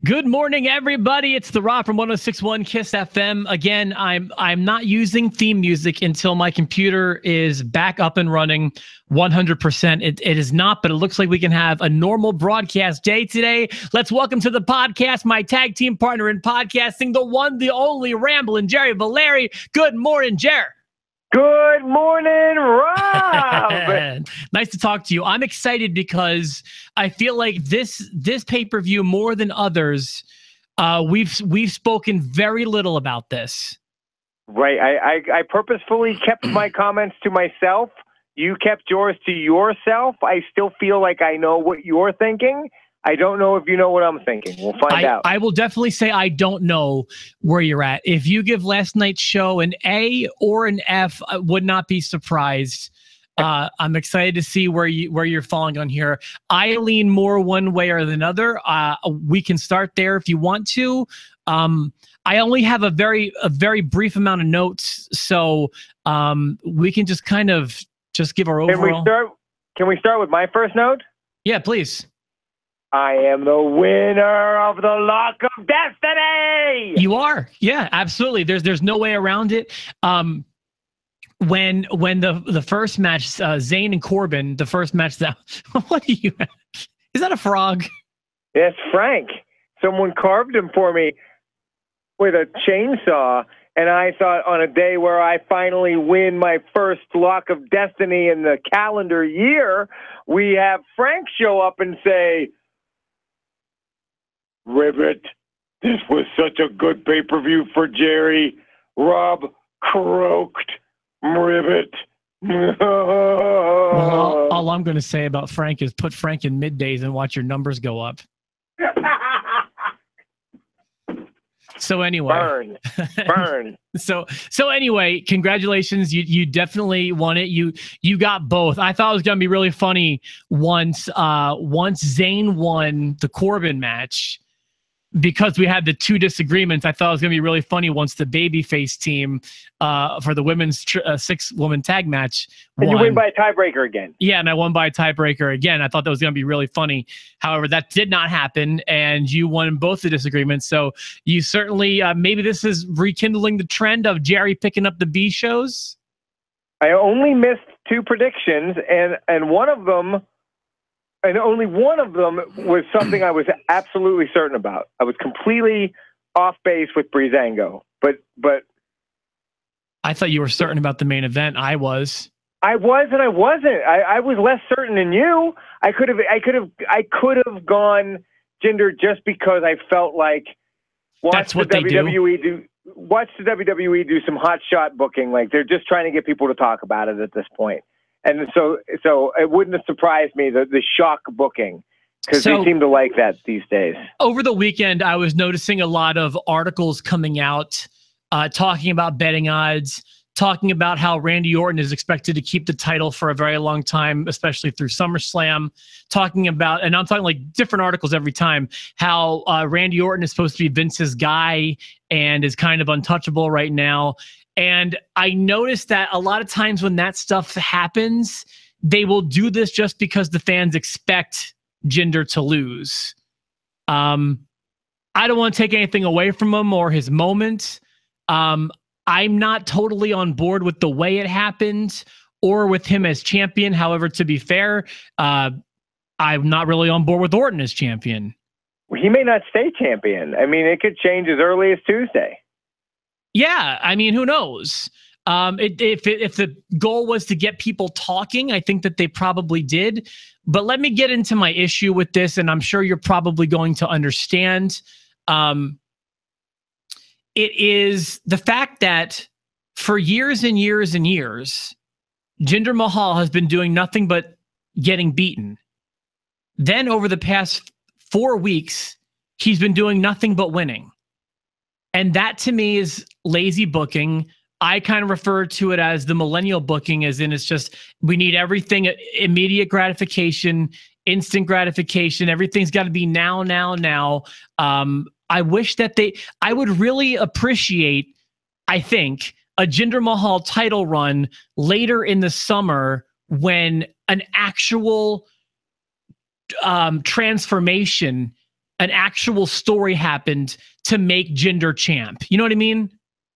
Good morning, everybody. It's The Rock from 106.1 Kiss FM. Again, I'm not using theme music until my computer is back up and running 100%. It is not, but it looks like we can have a normal broadcast day today. Let's welcome to the podcast my tag team partner in podcasting, the one, the only Ramblin' Jerry Valeri. Good morning, Jer. Good morning, Rob. Nice to talk to you. I'm excited because I feel like this pay-per-view more than others, we've spoken very little about this. Right. I purposefully kept my comments to myself. You kept yours to yourself. I still feel like I know what you're thinking. I don't know if you know what I'm thinking. We'll find out. I will definitely say I don't know where you're at. If you give last night's show an A or an F, I would not be surprised. I'm excited to see where you're falling on here. I lean more one way or the other. We can start there if you want to. I only have a very brief amount of notes, so we can just kind of give our overall. Can we start with my first note? Yeah, please. I am the winner of the Lock of Destiny. You are. Yeah, absolutely. There's no way around it. When the first match, Zayn and Corbin, the first match that what are you? Is that a frog? Yes, Frank. Someone carved him for me with a chainsaw, and I thought on a day where I finally win my first Lock of Destiny in the calendar year, we have Frank show up and say, "Ribbit, this was such a good pay-per-view for Jerry. Rob croaked. Ribbit." Well, all I'm going to say about Frank is put Frank in middays and watch your numbers go up. So anyway, burn. So anyway, congratulations. You definitely won it. You got both. I thought it was going to be really funny once Zayn won the Corbin match, because we had the two disagreements. I thought it was going to be really funny once the babyface team for the women's 6-woman tag match won. And you win by a tiebreaker again. Yeah, and I won by a tiebreaker again. I thought that was going to be really funny. However, that did not happen, and you won both the disagreements. So you certainly, maybe this is rekindling the trend of Jerry picking up the B shows. I only missed 2 predictions, and one of them, and only one of them was something I was absolutely certain about. I was completely off base with Breezango, but I thought you were certain about the main event. I was and I wasn't. I was less certain than you. I could have gone Jinder just because I felt like watch the WWE do some hot shot booking. Like they're just trying to get people to talk about it at this point. And so it wouldn't have surprised me, the shock booking, because they seem to like that these days. Over the weekend, I was noticing a lot of articles coming out talking about betting odds, talking about how Randy Orton is expected to keep the title for a very long time, especially through SummerSlam, talking about, and I'm talking like different articles every time, how Randy Orton is supposed to be Vince's guy and is kind of untouchable right now. And I noticed that a lot of times when that stuff happens, they will do this just because the fans expect Jinder to lose. I don't want to take anything away from him or his moment. I'm not totally on board with the way it happened or with him as champion. However, to be fair, I'm not really on board with Orton as champion. He may not stay champion. I mean, it could change as early as Tuesday. Yeah, I mean, who knows? If the goal was to get people talking, I think that they probably did. But let me get into my issue with this, and I'm sure you're probably going to understand. It is the fact that for years and years and years, Jinder Mahal has been doing nothing but getting beaten. Then over the past 4 weeks, he's been doing nothing but winning. And that to me is lazy booking. I kind of refer to it as the millennial booking, as in it's just, we need everything immediate gratification, instant gratification. Everything's got to be now. I wish that I would really appreciate, I think, a Jinder Mahal title run later in the summer when an actual transformation an actual story happened to make Jinder champ. You know what I mean?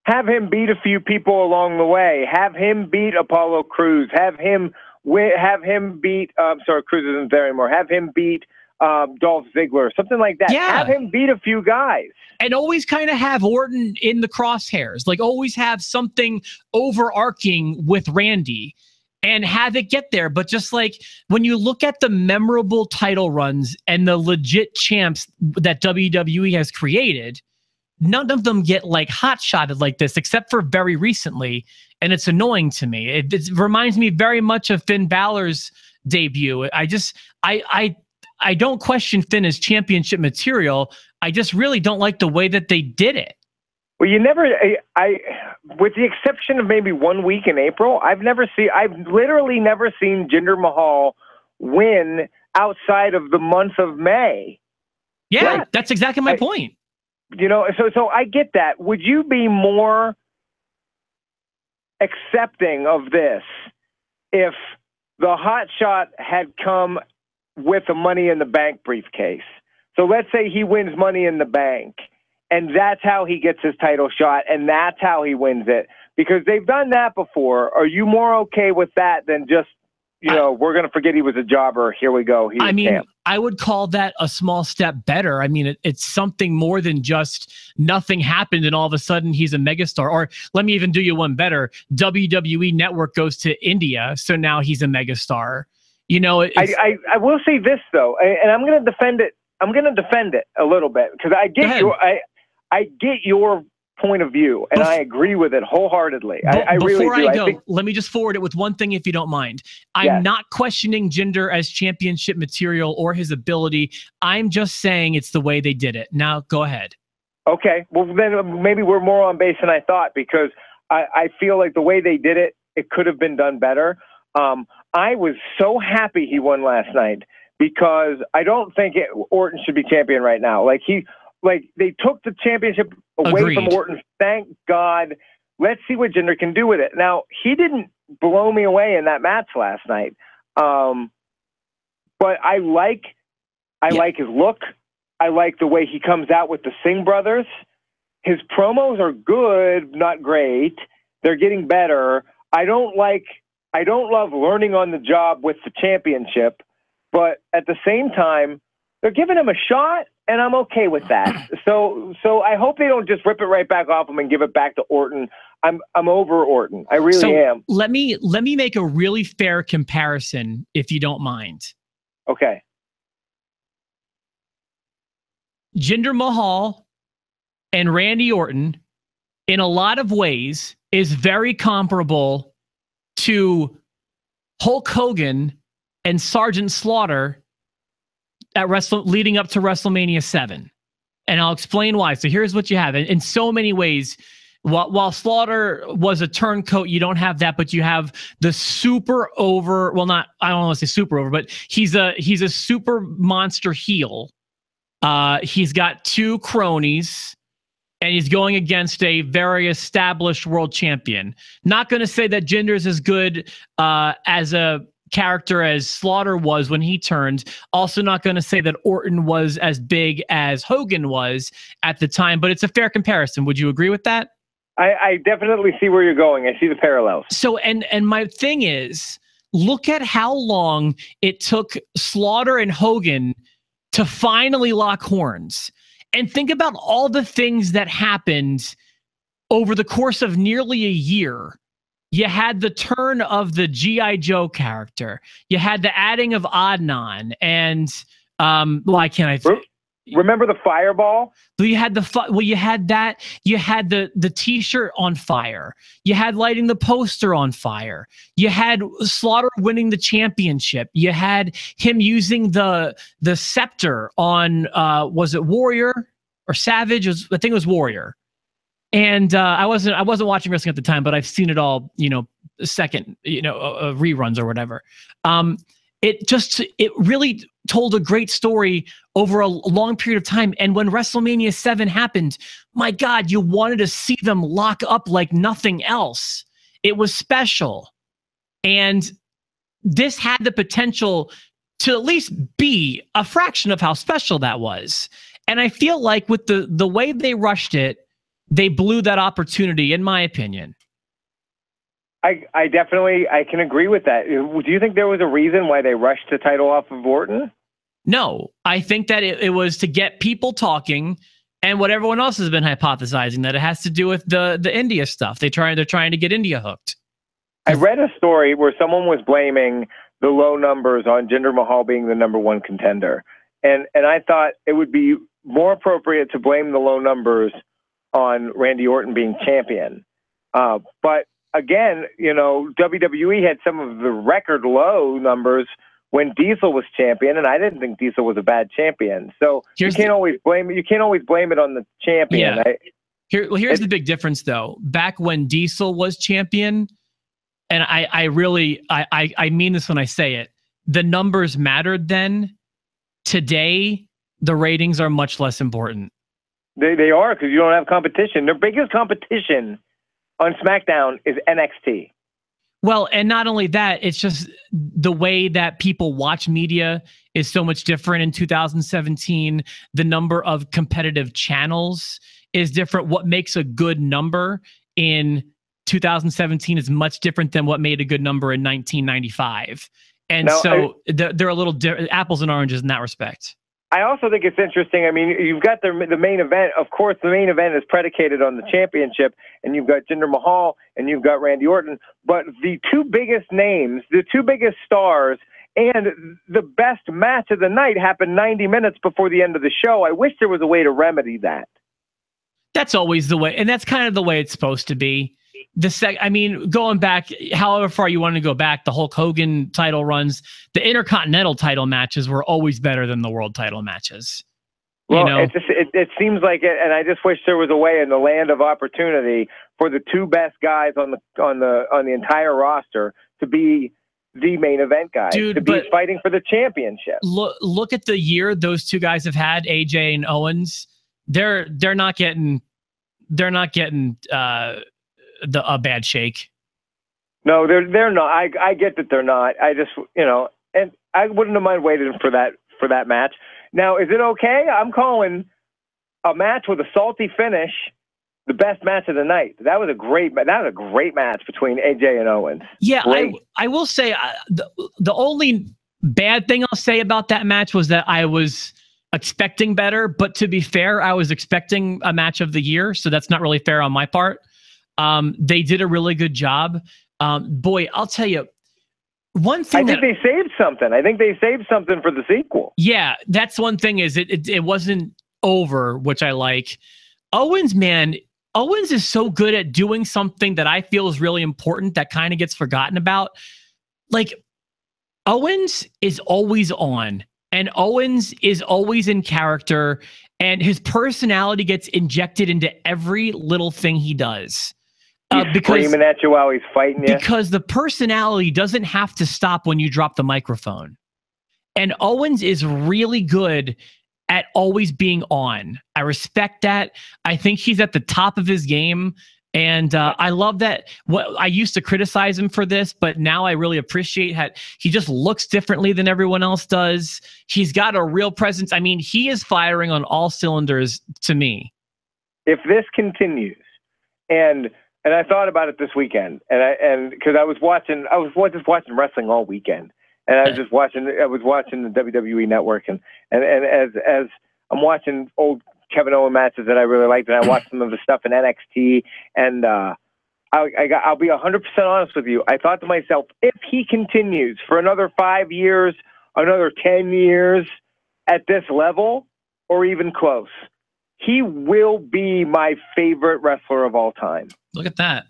Have him beat a few people along the way. Have him beat Apollo Crews. Have him beat. Sorry, Crews isn't there anymore. Have him beat Dolph Ziggler, something like that. Yeah. Have him beat a few guys. And always kind of have Orton in the crosshairs. Like always have something overarching with Randy and have it get there. But just like when you look at the memorable title runs and the legit champs that WWE has created, none of them get like hot-shotted like this, except for very recently. And it's annoying to me. It reminds me very much of Finn Balor's debut. I don't question Finn as championship material. I just really don't like the way that they did it. Well, with the exception of maybe 1 week in April, I've literally never seen Jinder Mahal win outside of the month of May. Yeah, that's exactly my point. You know, so I get that. Would you be more accepting of this if the hot shot had come with a Money in the Bank briefcase? So let's say he wins Money in the Bank, and that's how he gets his title shot, and that's how he wins it. Because they've done that before. Are you more okay with that than just, we're going to forget he was a jobber. Here we go. He's champ. I would call that a small step better. I mean, it's something more than just nothing happened and all of a sudden he's a megastar. Or let me even do you one better. WWE Network goes to India, so now he's a megastar. You know, I will say this though, and I'm going to defend it. I'm going to defend it a little bit because I get your point of view and I agree with it wholeheartedly. I really do. Before I go, let me just forward it with one thing, if you don't mind. I'm not questioning Jinder as championship material or his ability. I'm just saying it's the way they did it. Now go ahead. Okay. Well, then maybe we're more on base than I thought because I feel like the way they did it, it could have been done better. I was so happy he won last night because I don't think Orton should be champion right now. Like they took the championship away from Orton. Thank God. Let's see what Jinder can do with it. Now, he didn't blow me away in that match last night. But I like his look. I like the way he comes out with the Singh brothers. His promos are good, not great. They're getting better. I don't love learning on the job with the championship, but at the same time, they're giving him a shot, and I'm okay with that. So I hope they don't just rip it right back off him and give it back to Orton. I'm over Orton. I really am. Let me make a really fair comparison, if you don't mind. Okay. Jinder Mahal and Randy Orton, in a lot of ways, is very comparable to Hulk Hogan and Sergeant Slaughter at leading up to WrestleMania 7. And I'll explain why. So here's what you have. In so many ways, while Slaughter was a turncoat, you don't have that, but you have the super over, well, not, I don't want to say super over, but he's a super monster heel. He's got two cronies, and he's going against a very established world champion. Not going to say that Jinder's as good as a character as Slaughter was when he turned. Also not going to say that Orton was as big as Hogan was at the time, but it's a fair comparison. Would you agree with that? I definitely see where you're going. I see the parallels. So, and my thing is, look at how long it took Slaughter and Hogan to finally lock horns. And think about all the things that happened over the course of nearly a year. You had the turn of the G.I. Joe character. You had the adding of Adnan. And why can't I... Remember the fireball? You had you had that. You had the T-shirt on fire. You had lighting the poster on fire. You had Slaughter winning the championship. You had him using the scepter on was it Warrior or Savage? I think it was Warrior. And I wasn't watching wrestling at the time, but I've seen it all. Second, reruns or whatever. It really told a great story over a long period of time. And when WrestleMania 7 happened, my God, you wanted to see them lock up like nothing else. It was special. And this had the potential to at least be a fraction of how special that was. And I feel like with the way they rushed it, they blew that opportunity, in my opinion. I definitely can agree with that. Do you think there was a reason why they rushed the title off of Orton? No, I think that it was to get people talking, and what everyone else has been hypothesizing, that it has to do with the India stuff. They're trying to get India hooked. I read a story where someone was blaming the low numbers on Jinder Mahal being the #1 contender, and I thought it would be more appropriate to blame the low numbers on Randy Orton being champion. But again, WWE had some of the record low numbers when Diesel was champion, and I didn't think Diesel was a bad champion. So you can't always blame it on the champion. Yeah. Here's the big difference, though. Back when Diesel was champion, and I mean this when I say it, the numbers mattered then. Today, the ratings are much less important. They are, because you don't have competition. Their biggest competition on SmackDown is NXT. Well, and not only that, it's just the way that people watch media is so much different in 2017. The number of competitive channels is different. What makes a good number in 2017 is much different than what made a good number in 1995. And they're a little apples and oranges in that respect. I also think it's interesting. I mean, you've got the main event. Of course, the main event is predicated on the championship, and you've got Jinder Mahal and you've got Randy Orton. But the two biggest names, the two biggest stars, and the best match of the night happened 90 minutes before the end of the show. I wish there was a way to remedy that. That's always the way, and that's kind of the way it's supposed to be. Going back, however far you want to go back, the Hulk Hogan title runs, the Intercontinental title matches were always better than the world title matches. Well, it seems like it, and I just wish there was a way in the land of opportunity for the two best guys on the entire roster to be the main event guys, to be fighting for the championship. Look at the year those two guys have had, AJ and Owens. They're not getting a bad shake. No, they're not. I get that they're not. I just, and I wouldn't have mind waiting for that match. Now, is it okay? I'm calling a match with a salty finish the best match of the night. That was a great match between AJ and Owens. Yeah, I will say the only bad thing I'll say about that match was that I was expecting better, but to be fair, I was expecting a match of the year, so that's not really fair on my part. They did a really good job. Boy, I'll tell you, one thing I think they saved something. I think they saved something for the sequel. Yeah, that's one thing, is it wasn't over, which I like. Owens is so good at doing something that I feel is really important that kind of gets forgotten about. Like, Owens is always on, and Owens is always in character, and his personality gets injected into every little thing he does. He's screaming at you while he's fighting you. Because the personality doesn't have to stop when you drop the microphone. And Owens is really good at always being on. I respect that. I think he's at the top of his game. And I love that. I used to criticize him for this, but now I really appreciate how he just looks differently than everyone else does. He's got a real presence. I mean, he is firing on all cylinders to me. If this continues, and I thought about it this weekend, and because I was just watching wrestling all weekend, and I was watching the WWE Network, and as I'm watching old Kevin Owens matches that I really liked, and I watched some of the stuff in NXT, and I'll be 100% honest with you. I thought to myself, if he continues for another 5 years, another 10 years at this level, or even close, he will be my favorite wrestler of all time. Look at that.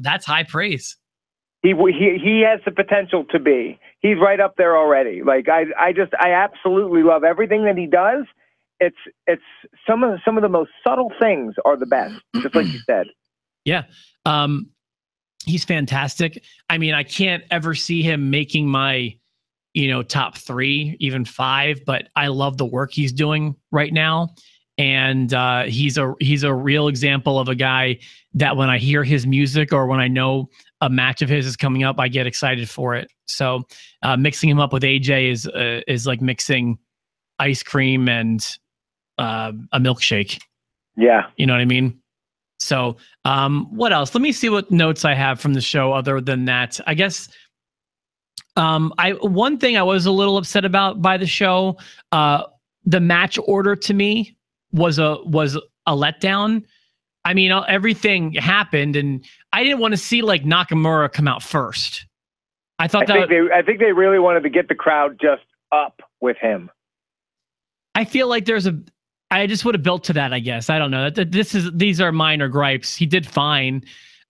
That's high praise. He has the potential to be. He's right up there already. Like I absolutely love everything that he does. It's some of the most subtle things are the best, just like you said. Yeah. He's fantastic. I mean, I can't ever see him making my, top 3, even 5, but I love the work he's doing right now. And he's a real example of a guy that when I hear his music or when I know a match of his is coming up, I get excited for it. So mixing him up with AJ is like mixing ice cream and a milkshake. Yeah. You know what I mean? So, what else? Let me see what notes I have from the show other than that. I guess one thing I was a little upset about by the show, the match order to me was a letdown. I mean, everything happened, and I didn't want to see like Nakamura come out first. I think they really wanted to get the crowd just up with him. I feel like I just would have built to that, I guess. I don't know. These are minor gripes. He did fine.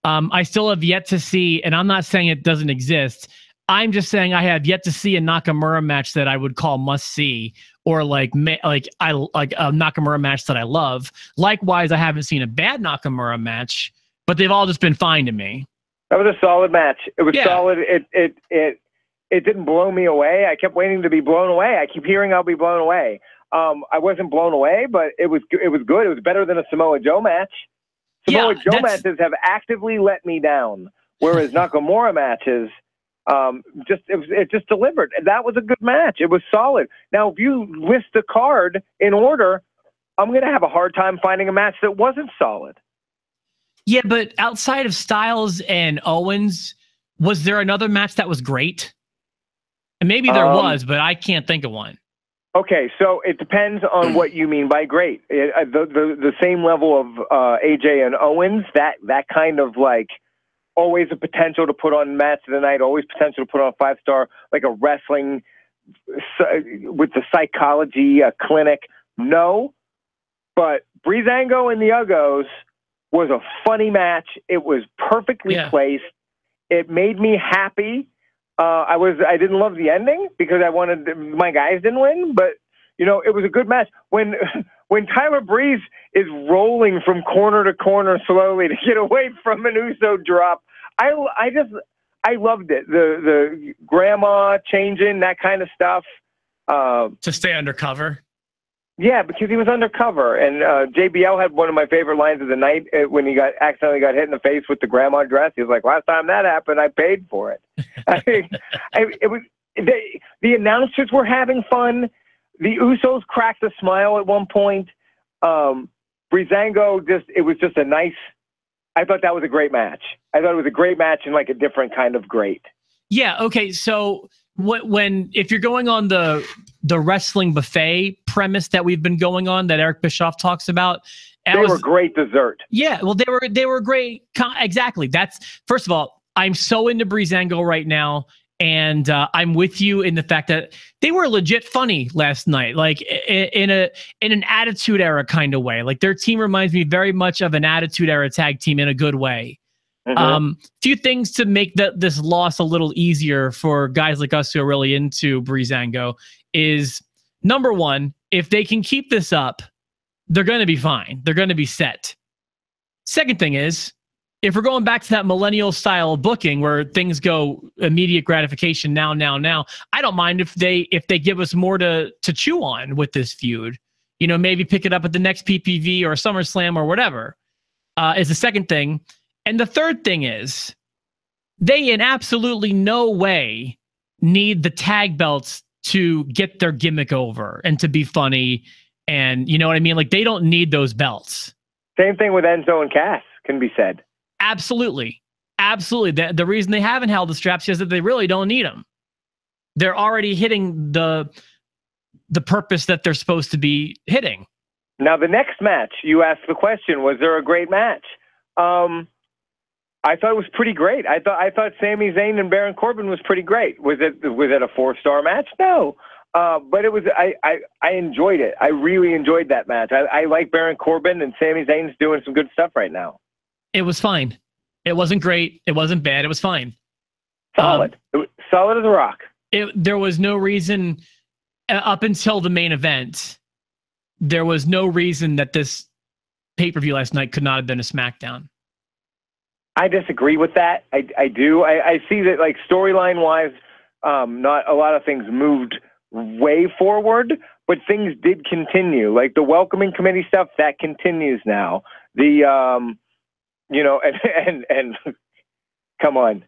I still have yet to see, and I'm not saying it doesn't exist. I'm just saying I have yet to see a Nakamura match that I would call must see, or like a Nakamura match that I love. Likewise, I haven't seen a bad Nakamura match, but they've all just been fine to me. That was a solid match. It was solid. It didn't blow me away. I kept waiting to be blown away. I keep hearing I'll be blown away. I wasn't blown away, but it was good. It was better than a Samoa Joe match. Samoa Joe matches have actively let me down, whereas Nakamura matches, it just delivered. That was a good match. It was solid. Now, if you list the card in order, I'm going to have a hard time finding a match that wasn't solid. Yeah, but outside of Styles and Owens, was there another match that was great? And maybe there was, but I can't think of one. Okay, so it depends on what you mean by great. The same level of AJ and Owens, that kind of like always a potential to put on match of the night, always potential to put on a 5-star, like a wrestling with the psychology clinic. No, but Breezango and the Uggos was a funny match. It was perfectly placed. It made me happy. I didn't love the ending because I wanted my guys didn't win, but it was a good match. When Tyler Breeze is rolling from corner to corner slowly to get away from an Uso drop, I loved it. The grandma changing, that kind of stuff. To stay undercover. Yeah, because he was undercover, and JBL had one of my favorite lines of the night when he accidentally got hit in the face with the grandma dress. He was like, "Last time that happened, I paid for it." The announcers were having fun. The Usos cracked a smile at one point. Breezango it was just a nice. I thought that was a great match. I thought it was a great match and like a different kind of great. Yeah. Okay. So if you're going on the wrestling buffet premise that we've been going on, that Eric Bischoff talks about, they were great dessert. Yeah. Well, they were great. Exactly. First of all, I'm so into Breezango right now. And I'm with you in the fact that they were legit funny last night, like in an Attitude Era kind of way. Like their team reminds me very much of an Attitude Era tag team in a good way. Mm-hmm. Few things to make this loss a little easier for guys like us who are really into Breezango is, number one, if they can keep this up, they're going to be fine. They're going to be set. Second thing is, if we're going back to that millennial style booking where things go immediate gratification now, I don't mind if they give us more to chew on with this feud. Maybe pick it up at the next PPV or SummerSlam or whatever, is the second thing. And the third thing is, they in absolutely no way need the tag belts to get their gimmick over and to be funny. And you know what I mean? Like, they don't need those belts. Same thing with Enzo and Cass can be said. Absolutely. The reason they haven't held the straps is that they really don't need them. They're already hitting the purpose that they're supposed to be hitting. Now, the next match, you asked the question, was there a great match? I thought it was pretty great. I thought Sami Zayn and Baron Corbin was pretty great. Was it a 4-star match? No. But it was. I enjoyed it. I really enjoyed that match. I like Baron Corbin, and Sami Zayn's doing some good stuff right now. It was fine. It wasn't great. It wasn't bad. It was fine. Solid. It was solid as a rock. There was no reason up until the main event. There was no reason that this pay-per-view last night could not have been a SmackDown. I disagree with that. I do. I see that, like, storyline-wise, not a lot of things moved way forward, but things did continue. Like the welcoming committee stuff, that continues now. The and come on,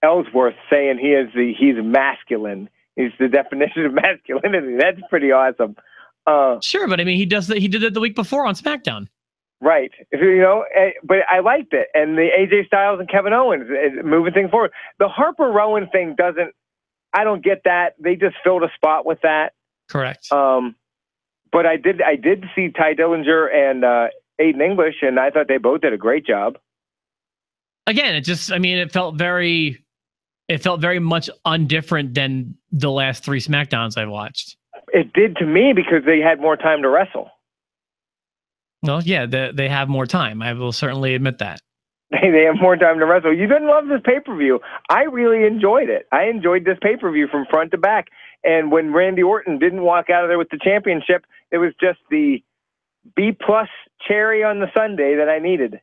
Ellsworth saying he's masculine. He's the definition of masculinity. That's pretty awesome. Sure, but I mean, he did it the week before on SmackDown. Right. But I liked it. And the AJ Styles and Kevin Owens moving things forward. The Harper Rowan thing I don't get that. They just filled a spot with that. Correct. But I did see Ty Dillinger and Aiden English, and I thought they both did a great job. Again, it felt very much undifferent than the last 3 SmackDowns I've watched. It did to me because they had more time to wrestle. Well, yeah, they have more time. I will certainly admit that. They have more time to wrestle. You didn't love this pay-per-view. I really enjoyed it. I enjoyed this pay-per-view from front to back. And when Randy Orton didn't walk out of there with the championship, it was just the B+ cherry on the sundae that I needed.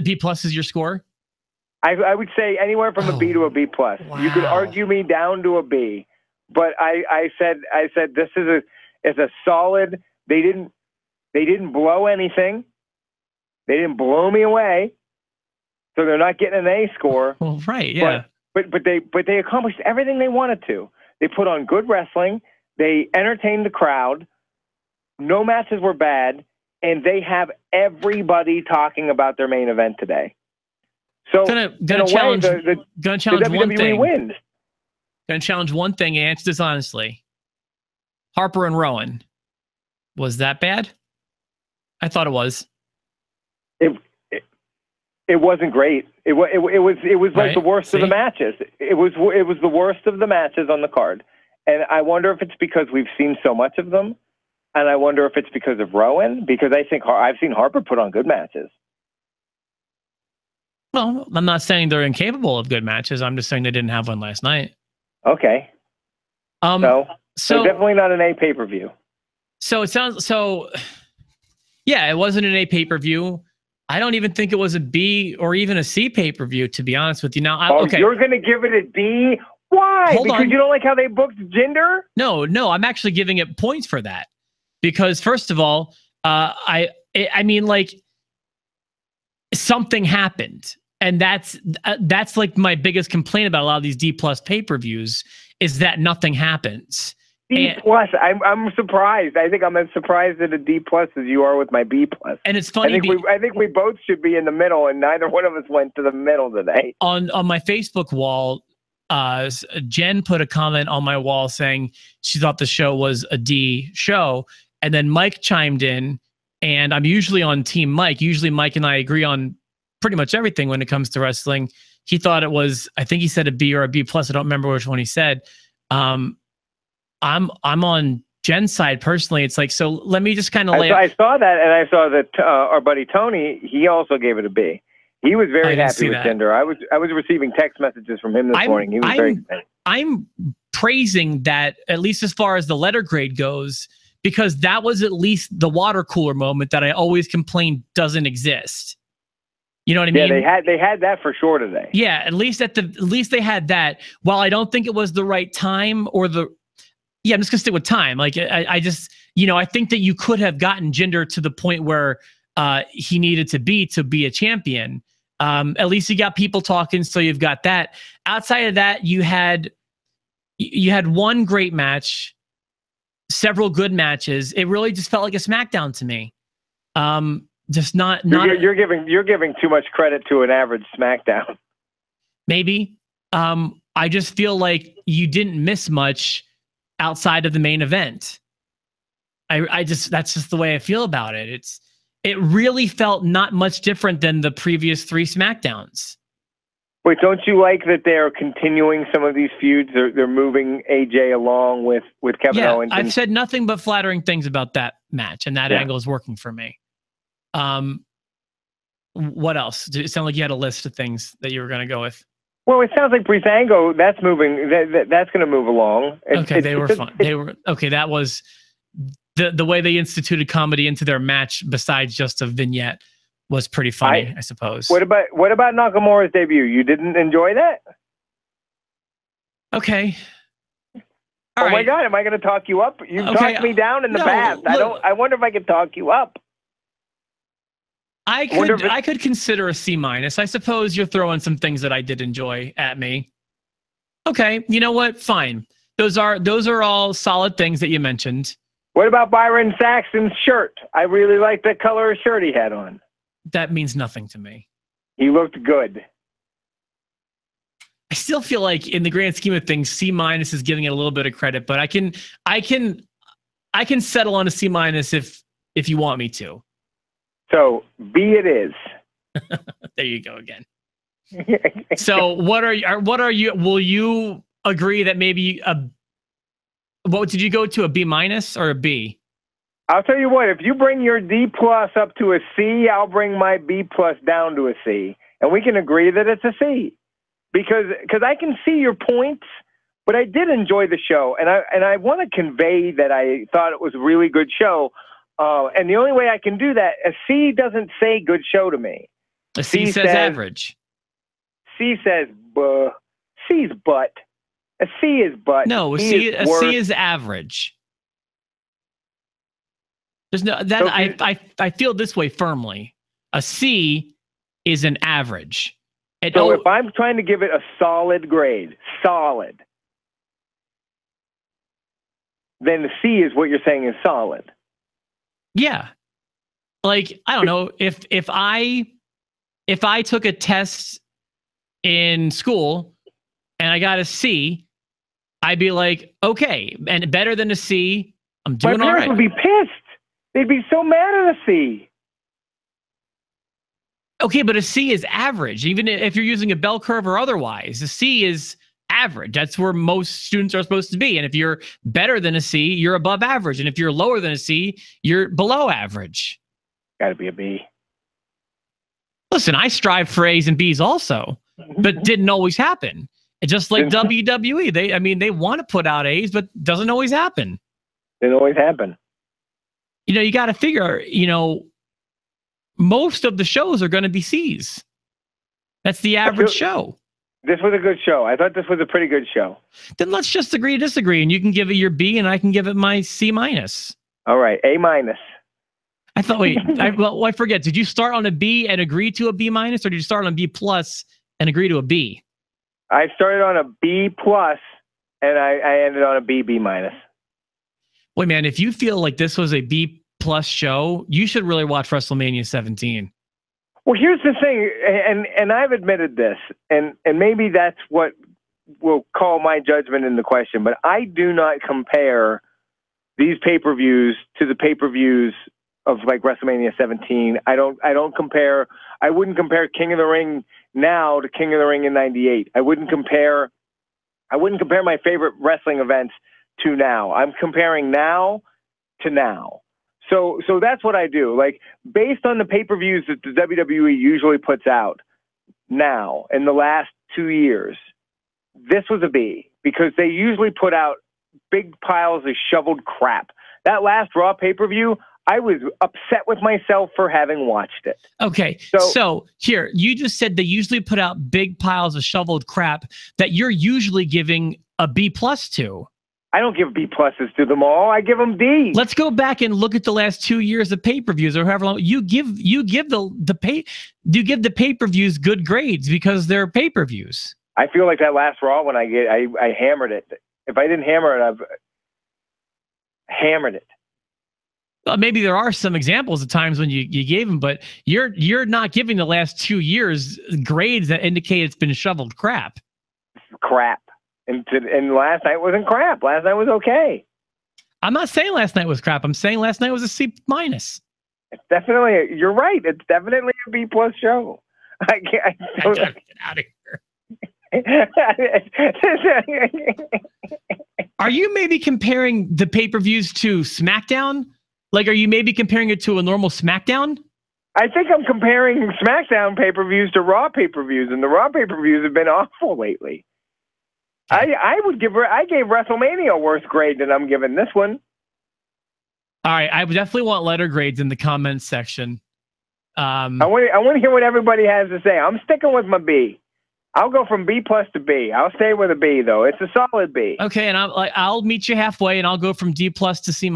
B+ is your score? I would say anywhere from a B to a B+. Wow. You could argue me down to a B, but I said this is a solid. They didn't blow anything. They didn't blow me away, so they're not getting an A score. Well, right, yeah. But they accomplished everything they wanted to. They put on good wrestling. They entertained the crowd. No matches were bad, and they have everybody talking about their main event today. So gonna challenge the WWE one thing. Wins. Gonna challenge one thing and answer this honestly. Harper and Rowan, was that bad? I thought it was. It wasn't great. It was like right. The worst of the matches. It was the worst of the matches on the card. And I wonder if it's because we've seen so much of them, and I wonder if it's because of Rowan, because I think I've seen Harper put on good matches. Well, I'm not saying they're incapable of good matches. I'm just saying they didn't have one last night. Okay. So definitely not an A pay-per-view. So it sounds yeah, it wasn't an A pay-per-view. I don't even think it was a B or even a C pay-per-view, to be honest with you. Now, okay. You're going to give it a D? Why? Because you don't like how they booked Jinder? No, I'm actually giving it points for that. Because first of all, I mean, like, something happened. And that's like my biggest complaint about a lot of these D+ pay-per-views is that nothing happens. D+, I'm surprised. I think I'm as surprised at a D+ as you are with my B+. And it's funny. I think we both should be in the middle, and neither one of us went to the middle today. On my Facebook wall, Jen put a comment on my wall saying she thought the show was a D show, and then Mike chimed in, and I'm usually on Team Mike. Usually Mike and I agree on pretty much everything when it comes to wrestling. He thought it was, I think he said a B or a B+. I don't remember which one he said. I'm on Jen's side personally. It's like, so let me just kind of I saw that, and I saw that our buddy Tony, he also gave it a B. He was very happy with Jinder. I was receiving text messages from him this morning. He was very excited. I'm praising that, at least as far as the letter grade goes, because that was at least the water cooler moment that I always complain doesn't exist. You know what I mean? Yeah, they had that for sure today. Yeah, at least they had that. While I don't think it was the right time or I'm just gonna stick with time. Like I just, I think that you could have gotten Jinder to the point where he needed to be a champion. At least you got people talking, so you've got that. Outside of that, you had one great match, several good matches. It really just felt like a SmackDown to me. Just not. You're giving too much credit to an average SmackDown. Maybe. I just feel like you didn't miss much outside of the main event. That's just the way I feel about it. It really felt not much different than the previous 3 SmackDowns. Wait, don't you like that they're continuing some of these feuds? They're moving AJ along with Kevin Owens. I've said nothing but flattering things about that match, and that angle is working for me. What else? Did it sound like you had a list of things that you were going to go with? Well, it sounds like Breezango, that's moving. That's going to move along. They were fun. They were okay. That was the way they instituted comedy into their match. Besides just a vignette, was pretty funny, I suppose. What about Nakamura's debut? You didn't enjoy that? Okay. My God, am I going to talk you up? You talked me down in the past. I wonder if I can talk you up. I could consider a C-. I suppose you're throwing some things that I did enjoy at me. Okay, you know what? Fine. those are all solid things that you mentioned. What about Byron Saxton's shirt? I really like the color of shirt he had on. That means nothing to me. He looked good. I still feel like in the grand scheme of things, C- is giving it a little bit of credit, but I can settle on a C- if you want me to. So B it is. There you go again. So what are you? Will you agree that maybe what did you go to, a B- or a B? I'll tell you what. If you bring your D+ up to a C, I'll bring my B+ down to a C, and we can agree that it's a C. Because I can see your points, but I did enjoy the show, and I want to convey that I thought it was a really good show. And the only way I can do that, a C doesn't say good show to me. A C says average. C says C's butt. A C is butt. No, a C is average. There's no that. So I feel this way firmly. A C is an average. So if I'm trying to give it a solid grade, then the C is what you're saying is solid. Yeah. Like, I don't know, if I took a test in school and I got a C, I'd be like, okay, and better than a C, I'm doing all right. My parents would be pissed. They'd be so mad at a C. Okay, but a C is average, even if you're using a bell curve or otherwise. A C is average. That's where most students are supposed to be. And if you're better than a C, you're above average. And if you're lower than a C, you're below average. Got to be a B. Listen, I strive for A's and B's also, but didn't always happen. And just like WWE, they want to put out A's, but doesn't always happen. Didn't always happen. You got to figure, most of the shows are going to be C's. That's the average show. This was a good show. I thought this was a pretty good show. Then let's just agree to disagree, and you can give it your B, and I can give it my C-. All right, A-. I thought, wait, I forget. Did you start on a B and agree to a B-, or did you start on a B+ and agree to a B? I started on a B+, and I ended on a B-. Wait, man, if you feel like this was a B+ show, you should really watch WrestleMania 17. Well, here's the thing, and I've admitted this, and maybe that's what will call my judgment into question, but I do not compare these pay-per-views to the pay-per-views of like WrestleMania 17. I wouldn't compare King of the Ring now to King of the Ring in 98. I wouldn't compare my favorite wrestling events to now. I'm comparing now to now. So that's what I do. Like, based on the pay-per-views that the WWE usually puts out now in the last 2 years, this was a B, because they usually put out big piles of shoveled crap. That last Raw pay-per-view, I was upset with myself for having watched it. Okay, so here, you just said they usually put out big piles of shoveled crap that you're usually giving a B+ to. I don't give B+ to them all. I give them D. Let's go back and look at the last 2 years of pay-per-views, or however long you give the pay-per-views good grades because they're pay-per-views. I feel like that last Raw when I hammered it. If I didn't hammer it, I've hammered it. Maybe there are some examples of times when you gave them, but you're not giving the last 2 years grades that indicate it's been shoveled crap. Crap. And last night wasn't crap. Last night was okay. I'm not saying last night was crap. I'm saying last night was a C-. It's definitely, you're right. It's definitely a B+ show. I gotta get out of here. Are you maybe comparing the pay-per-views to SmackDown? Like, are you maybe comparing it to a normal SmackDown? I think I'm comparing SmackDown pay-per-views to Raw pay-per-views, and the Raw pay-per-views have been awful lately. I gave WrestleMania a worse grade than I'm giving this one. All right, I definitely want letter grades in the comments section. I want to hear what everybody has to say. I'm sticking with my B. I'll go from B+ to B. I'll stay with a B though. It's a solid B. Okay, and I'll meet you halfway, and I'll go from D+ to C-.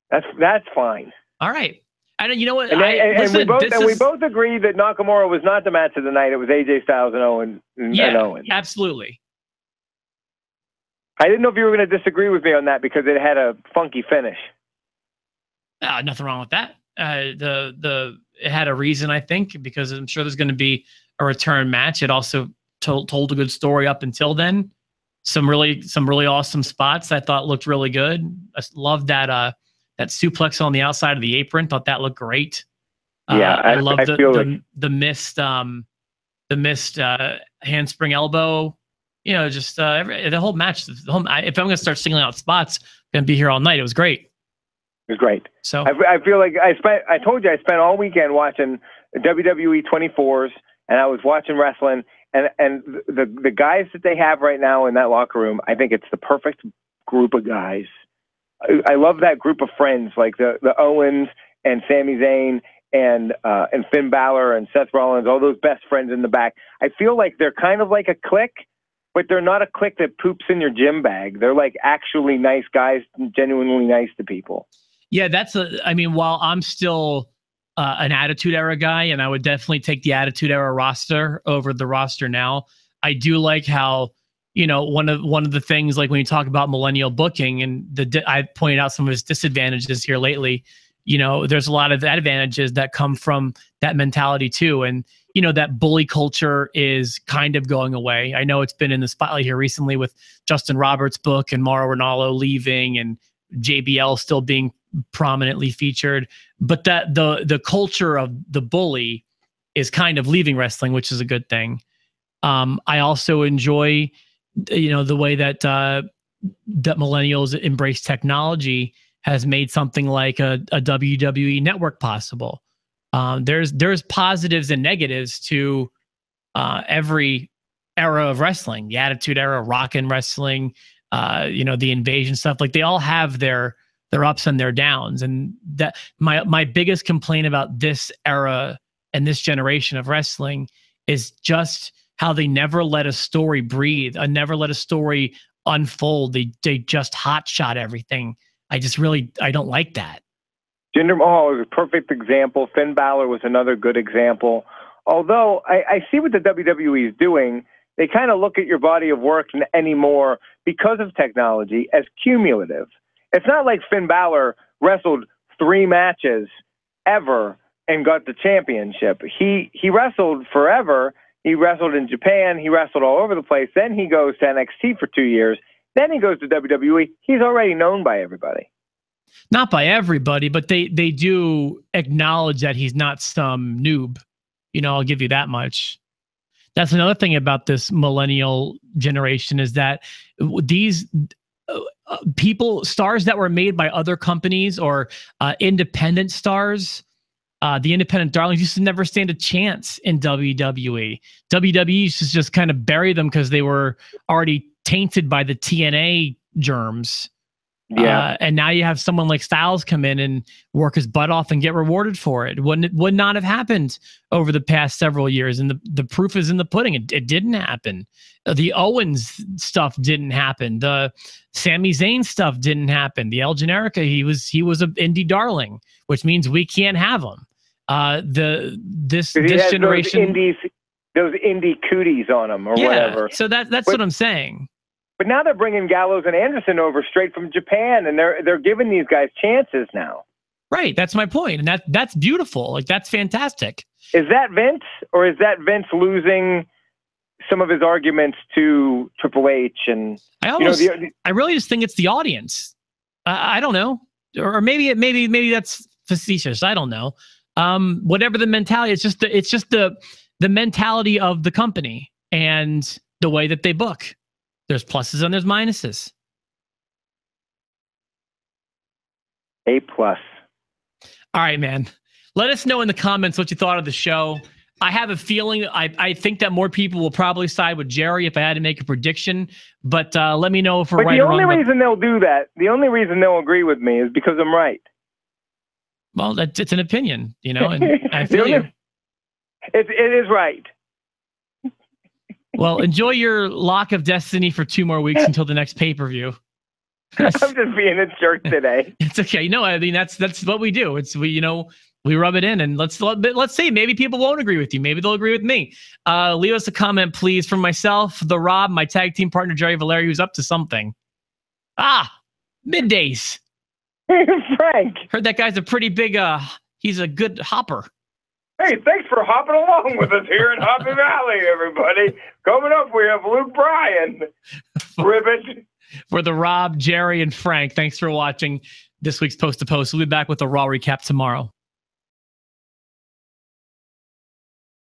That's fine. All right. And you know what? We both agree that Nakamura was not the match of the night. It was AJ Styles and Owen. Yeah, Owen. Absolutely. I didn't know if you were going to disagree with me on that because it had a funky finish. Nothing wrong with that. It had a reason, I think, because I'm sure there's going to be a return match. It also told a good story up until then. Some really awesome spots I thought looked really good. I loved that suplex on the outside of the apron. Thought that looked great. Yeah, I love the missed handspring elbow. You know, just the whole match. If I'm going to start singling out spots, I'm going to be here all night. It was great. It was great. So I feel like I told you I spent all weekend watching WWE 24s, and I was watching wrestling, and the guys that they have right now in that locker room, I think it's the perfect group of guys. I love that group of friends, like the Owens and Sami Zayn and Finn Balor and Seth Rollins, all those best friends in the back. I feel like they're kind of like a clique, but they're not a clique that poops in your gym bag. They're like actually nice guys, genuinely nice to people. Yeah, while I'm still an Attitude Era guy, and I would definitely take the Attitude Era roster over the roster now, I do like how, you know, one of the things, like when you talk about millennial booking, and I pointed out some of his disadvantages here lately, you know, there's a lot of advantages that come from that mentality too. And, you know, that bully culture is kind of going away. I know it's been in the spotlight here recently with Justin Roberts' book and Mauro Ranallo leaving and JBL still being prominently featured, but that the culture of the bully is kind of leaving wrestling, which is a good thing. I also enjoy, you know, the way that that millennials embrace technology has made something like a WWE network possible. There's positives and negatives to every era of wrestling. The Attitude Era, Rockin' Wrestling, you know, the Invasion stuff. Like they all have their ups and their downs. And that my biggest complaint about this era and this generation of wrestling is just how they never let a story breathe, never let a story unfold. They just hotshot everything. I don't like that. Jinder Mahal is a perfect example. Finn Balor was another good example. Although I see what the WWE is doing, they kind of look at your body of work anymore because of technology as cumulative. It's not like Finn Balor wrestled 3 matches ever and got the championship. He wrestled forever. He wrestled in Japan. He wrestled all over the place. Then he goes to NXT for 2 years. Then he goes to WWE. He's already known by everybody. Not by everybody, but they do acknowledge that he's not some noob. You know, I'll give you that much. That's another thing about this millennial generation is that these stars that were made by other companies or independent stars, the independent darlings used to never stand a chance in WWE. WWE used to just kind of bury them because they were already tainted by the TNA germs. Yeah. And now you have someone like Styles come in and work his butt off and get rewarded for it. Would not have happened over the past several years. And the proof is in the pudding. It didn't happen. The Owens stuff didn't happen. The Sami Zayn stuff didn't happen. The El Generico, he was an indie darling, which means we can't have him. This generation, those indie cooties on him or whatever. So that's what I'm saying. But now they're bringing Gallows and Anderson over straight from Japan, and they're giving these guys chances now. Right, that's my point, and that's beautiful. Like that's fantastic. Is that Vince, or is that Vince losing some of his arguments to Triple H? And I really just think it's the audience. I don't know, or maybe that's facetious. I don't know. Whatever the mentality, it's just the mentality of the company and the way that they book. There's pluses and there's minuses. A+. All right, man. Let us know in the comments what you thought of the show. I have a feeling, I think that more people will probably side with Jerry if I had to make a prediction, but let me know if we're right or wrong. The only reason they'll do that, the only reason they'll agree with me is because I'm right. Well, it's an opinion, you know, and I feel you. It is right. Well, enjoy your lock of destiny for 2 more weeks until the next pay-per-view. I'm just being a jerk today. It's okay. No, I mean, that's what we do. We rub it in, and let's see. Maybe people won't agree with you. Maybe they'll agree with me. Leave us a comment, please, from myself, the Rob, my tag team partner, Jerry Valeri, who's up to something. Middays. Frank. Heard that guy's a pretty big, he's a good hopper. Hey, thanks for hopping along with us here in Happy Valley, everybody. Coming up, we have Luke Bryan. Ribbit. For the Rob, Jerry, and Frank, thanks for watching this week's Post to Post. We'll be back with a Raw recap tomorrow.